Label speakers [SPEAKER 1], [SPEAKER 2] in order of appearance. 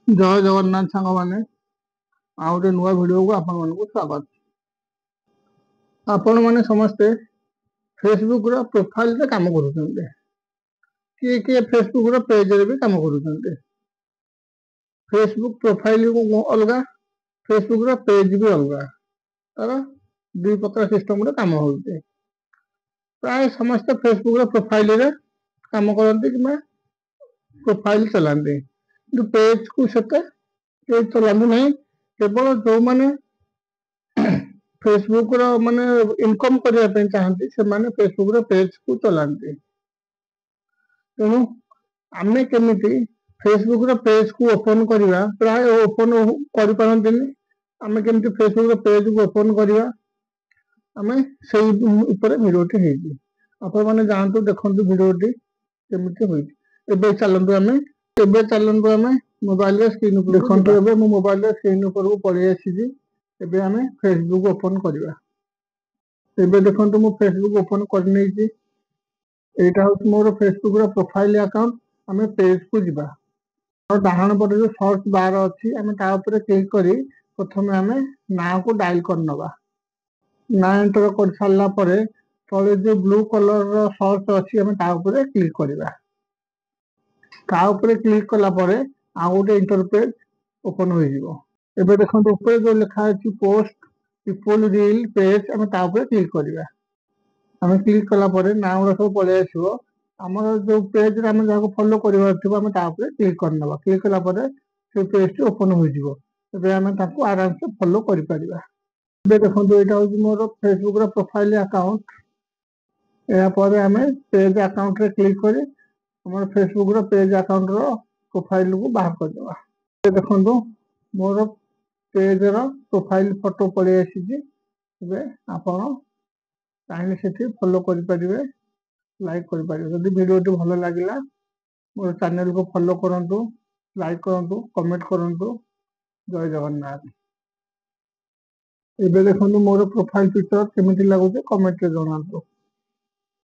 [SPEAKER 1] जय जगन्नाथ सांग मैंने आ गोटे नुआ भिडियो को आपण मानक स्वागत। आपण मैंने समस्ते फेसबुक रो प्रोफाइल रे काम करूछन्ते, किए किए फेसबुक रो पेज रे भी काम करूछन्ते। फेसबुक प्रोफाइल को अलगा, फेसबुक रो पेज भी अलगा, तार दुई प्रकार सिस्टम रे काम होउते। प्राय समस्त फेसबुक रो प्रोफाइल रे काम करते कि प्रोफाइल चलाते, कि पेज को सेते पेज चलाते नहीं। केवल जो माने फेसबुक रो माने इनकम करिया पे चाहती से माने फेसबुक रो पेज को चलाते। तेणु आमे केमिति फेसबुक रो पेज को ओपन करिवा, प्राय ओपन करि पारंतिनी। आमे केमिति फेसबुक रो पेज को ओपन करिवा, आमे सेही ऊपर भिडियोटी हेइछि। आपण माने जानतु देखंतु भिडियोटी केमिति होइछि। एबे चलंतु आमे मोबाइल रे स्क्रीन ऊपर देखंतु। एबे मो मोबाइल रे स्क्रीन ऊपर को पळि आसीछि। एबे आमे फेसबुक ओपन करिवा। एबे देखंतु मो फेसबुक ओपन कर नेछि। एटा होछि मोर फेसबुक रो प्रोफाइल अकाउंट। आमे पेज को जिबा, और डाहाण पटे जो सर्च बार अछि, आमे ता ऊपर क्लिक करी प्रथमे आमे नाम को डायल कर नबा। ना एंटर कर सारला परे तळे जो ब्लू कलर रो सर्च अछि, आमे ता ऊपर क्लिक करिवा। ता ऊपर क्लिक कला परे आ गोटे इंटरपेज ओपन होई जिवो। एबे देखंतु ऊपर जो लिखा अछि पोस्ट पीपल रील पेज, आमे ता ऊपर क्लिक करिवा। आमे क्लिक कला परे नाम रो सब पळे आसीबो। हमर जो पेज रे आमे जाको फॉलो करिवार थिबो, आमे ता ऊपर क्लिक कर नबा। क्लिक कला परे से पेज टी ओपन होई जिवो। एबे आमे ताको आराम से फॉलो करि परिबा। एबे देखंतु एटा होछि मोर फेसबुक रो प्रोफाइल अकाउंट। या परे आमे पेज अकाउंट रे क्लिक करी हमर फेसबुक रो पेज अकाउंट रो प्रोफाइल को बाहर कर देबा। ए देखंतु मोर पेज रो प्रोफाइल फोटो पळे आसीछि। एबे आपण चाहिले सेठी फॉलो करि परिबे, लाइक करि परिबे। जदि भिडियोटी भलो लागिला मोर चैनल को फॉलो करंतु, लाइक करंतु, कमेंट करंतु। जय जगन्नाथ। एबे देखंतु मोर प्रोफाइल पिक्चर केमिति लागुचे कमेंट रे जणांतु।